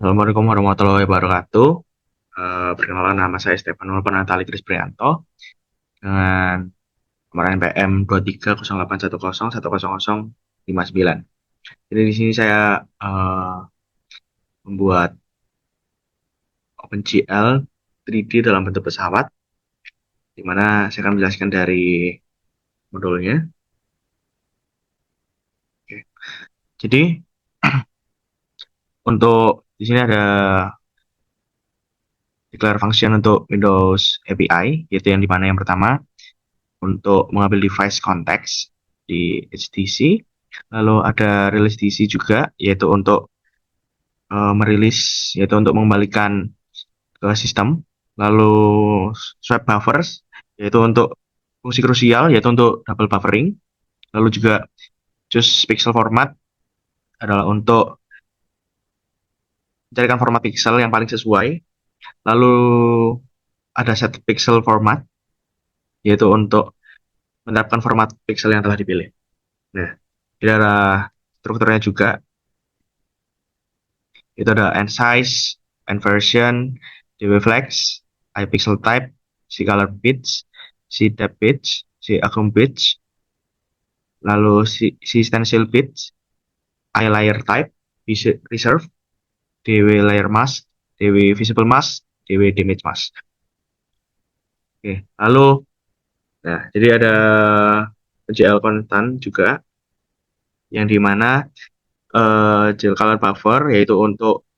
Assalamualaikum warahmatullahi wabarakatuh. Perkenalkan nama saya Stefano Penatali Krisprianto dengan nomor NPM 230810101059. Jadi di sini saya membuat OpenGL 3D dalam bentuk pesawat, di mana saya akan menjelaskan dari modulnya. Oke. Jadi untuk di sini ada declare function untuk Windows API, yaitu yang dimana yang pertama untuk mengambil device context di HTC. Lalu ada release DC juga, yaitu untuk merilis, yaitu untuk mengembalikan ke sistem. Lalu swap buffers, yaitu untuk fungsi krusial, yaitu untuk double buffering. Lalu juga choose pixel format adalah untuk mencarikan format pixel yang paling sesuai. Lalu ada set pixel format, yaitu untuk menerapkan format pixel yang telah dipilih. Nah, ini ada strukturnya juga. Itu ada end size, end version, DW flex, iPixel type, si color pitch, si depth pitch, si akum pitch, lalu si stencil pitch, I layer type, reserve, DW layer mask, DW visible mask, DW damage mask. Oke, lalu jadi ada GL constant juga yang dimana GL color buffer yaitu untuk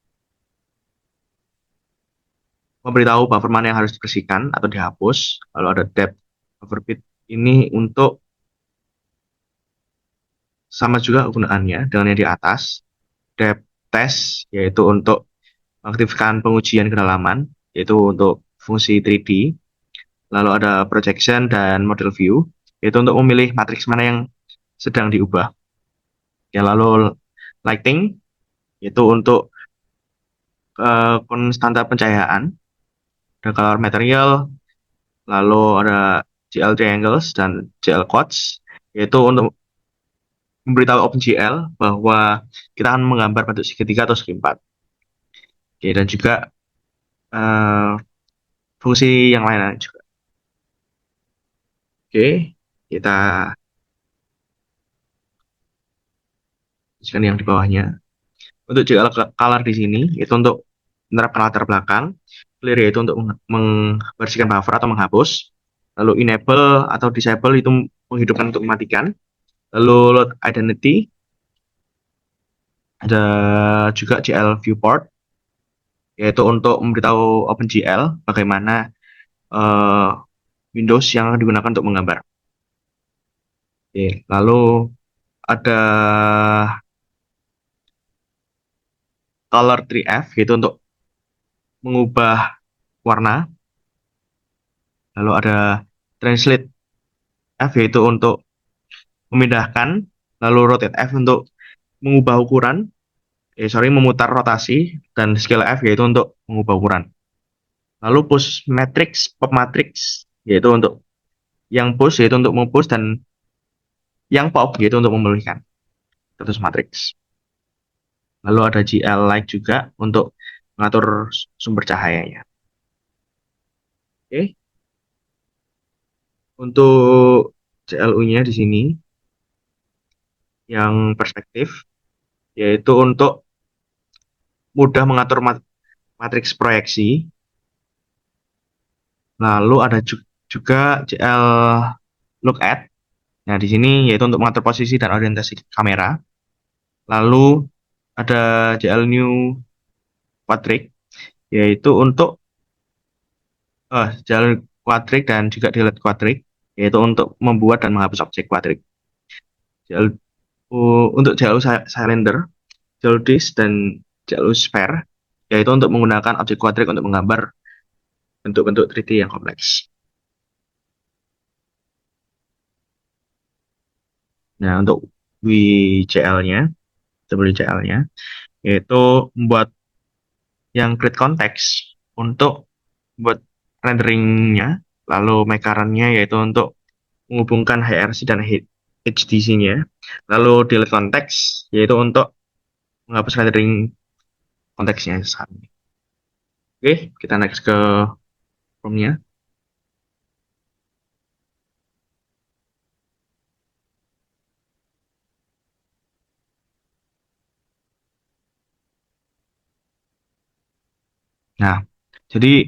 memberitahu buffer mana yang harus dibersihkan atau dihapus. Lalu ada depth buffer bit ini untuk sama juga gunaannya dengan yang di atas. Depth test yaitu untuk mengaktifkan pengujian kedalaman, yaitu untuk fungsi 3D. Lalu ada projection dan model view, yaitu untuk memilih matriks mana yang sedang diubah. Ya, lalu lighting yaitu untuk konstanta pencahayaan. Ada color material, lalu ada GL triangles dan GL quads, yaitu untuk memberitahu OpenGL bahwa kita akan menggambar bentuk segitiga atau segi empat. Oke, dan juga uh, fungsi yang lain juga. Oke, kita jelaskan yang di bawahnya. Untuk GL color di sini itu untuk menerapkan latar belakang, clear yaitu untuk membersihkan buffer atau menghapus, lalu enable atau disable itu menghidupkan untuk mematikan, lalu load identity, ada juga GL viewport yaitu untuk memberitahu OpenGL bagaimana uh, Windows yang digunakan untuk menggambar. Oke, lalu ada color 3F yaitu untuk mengubah warna. Lalu ada translate F yaitu untuk memindahkan. Lalu rotate F untuk mengubah ukuran. Memutar rotasi. Dan scale F yaitu untuk mengubah ukuran. Lalu push matrix, pop matrix yaitu untuk yang push yaitu untuk mempush dan yang pop yaitu untuk memulihkan status matrix. Lalu ada GL light juga untuk mengatur sumber cahayanya. Oke. Untuk CLU-nya di sini yang perspektif yaitu untuk mudah mengatur matriks proyeksi. Lalu ada juga CL look at. Nah, di sini yaitu untuk mengatur posisi dan orientasi kamera. Lalu ada JL new quadric yaitu untuk JL quadric dan juga delete quadric yaitu untuk membuat dan menghapus objek quadric. JL, untuk JLU cylinder, JLU disk dan JLU sphere yaitu untuk menggunakan objek quadric untuk menggambar bentuk-bentuk 3D yang kompleks. Nah, untuk WCL-nya, WCL-nya yaitu membuat yang create context untuk buat renderingnya, lalu makerannya yaitu untuk menghubungkan HRC dan HDC-nya, lalu delete context yaitu untuk menghapus rendering konteksnya saat ini. Oke, kita next ke promnya. Nah, jadi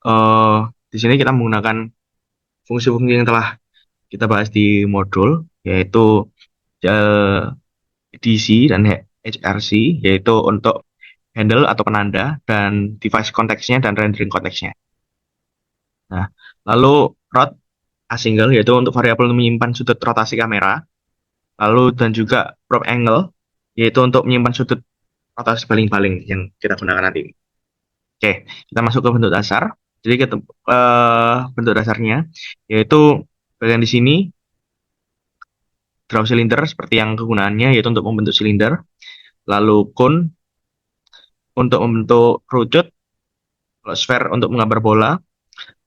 eh, di sini kita menggunakan fungsi-fungsi yang telah kita bahas di modul, yaitu eh, DC dan HRC, yaitu untuk handle atau penanda, dan device konteksnya dan rendering konteksnya. Nah, lalu rot asingle, yaitu untuk variabel menyimpan sudut rotasi kamera, lalu dan juga prop angle, yaitu untuk menyimpan sudut rotasi baling-baling yang kita gunakan nanti. Oke, kita masuk ke bentuk dasar. Jadi kita, bentuk dasarnya yaitu bagian di sini draw cylinder seperti yang kegunaannya, yaitu untuk membentuk silinder, lalu cone untuk membentuk kerucut, kalau sphere untuk menggambar bola,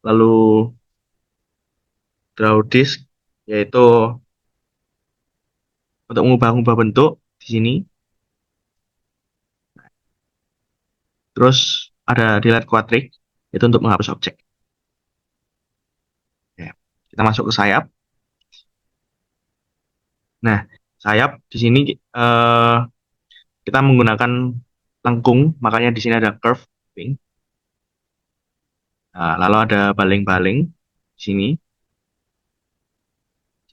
lalu draw disk yaitu untuk mengubah-ubah bentuk di sini. Terus ada delete quadric itu untuk menghapus objek. Ya. Kita masuk ke sayap. Nah, sayap di sini eh, kita menggunakan lengkung, makanya di sini ada curve wing. Nah, lalu ada baling-baling di sini.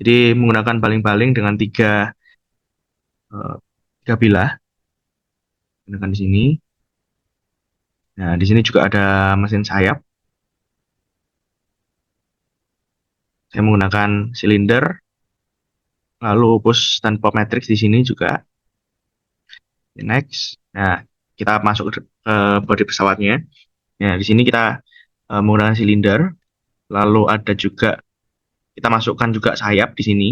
Jadi menggunakan baling-baling dengan eh, tiga bilah, gunakan di sini. Nah, di sini juga ada mesin sayap. Saya menggunakan silinder, lalu push dan pop matrix di sini juga. Next. Nah, kita masuk ke bodi pesawatnya. Nah, di sini kita menggunakan silinder, lalu ada juga kita masukkan juga sayap di sini.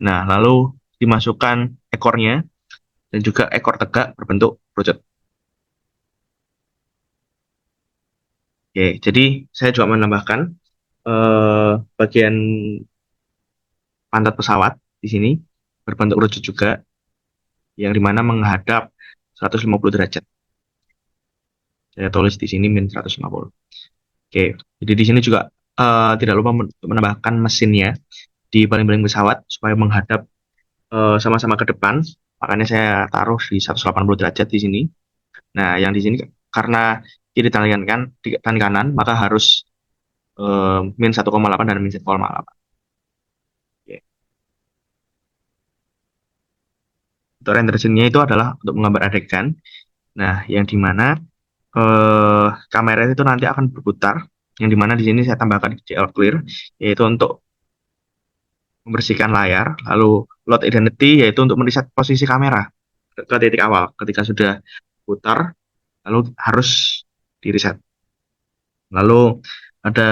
Nah, lalu dimasukkan ekornya dan juga ekor tegak berbentuk kerucut. Oke, jadi saya juga menambahkan bagian pantat pesawat di sini berbentuk kerucut juga, yang dimana menghadap 150 derajat. Saya tulis di sini min 150. Oke, jadi di sini juga tidak lupa menambahkan mesinnya di baling-baling pesawat supaya menghadap sama-sama ke depan. Makanya saya taruh di 180 derajat di sini. Nah, yang di sini karena kiri dan kanan, maka harus min 1,8 dan min 1,8. Oke. Untuk rendernya itu adalah untuk menggambar adegan. Nah, yang dimana kamera itu nanti akan berputar. Yang dimana di sini saya tambahkan JL Clear, yaitu untuk membersihkan layar. Lalu load identity, yaitu untuk mereset posisi kamera ke titik awal. Ketika sudah putar, lalu harus di reset. Lalu ada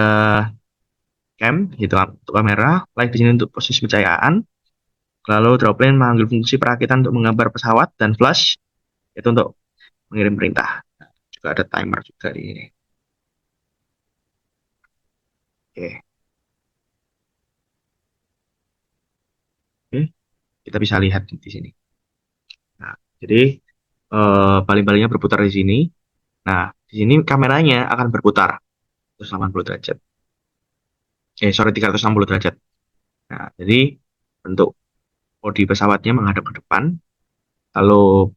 cam itu untuk kamera, light di sini untuk posisi pencahayaan. Lalu droplet mengambil fungsi perakitan untuk menggambar pesawat, dan flash itu untuk mengirim perintah. Juga ada timer juga di sini. Oke, oke, kita bisa lihat di sini. Nah, jadi baling-balingnya berputar di sini. Nah, di sini kameranya akan berputar 180 derajat. Sorry, 360 derajat. Nah, jadi bentuk bodi pesawatnya menghadap ke depan, lalu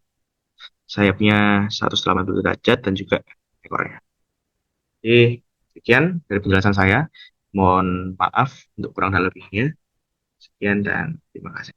sayapnya 180 derajat dan juga ekornya. Jadi, sekian dari penjelasan saya. Mohon maaf untuk kurang dan lebihnya. Sekian dan terima kasih.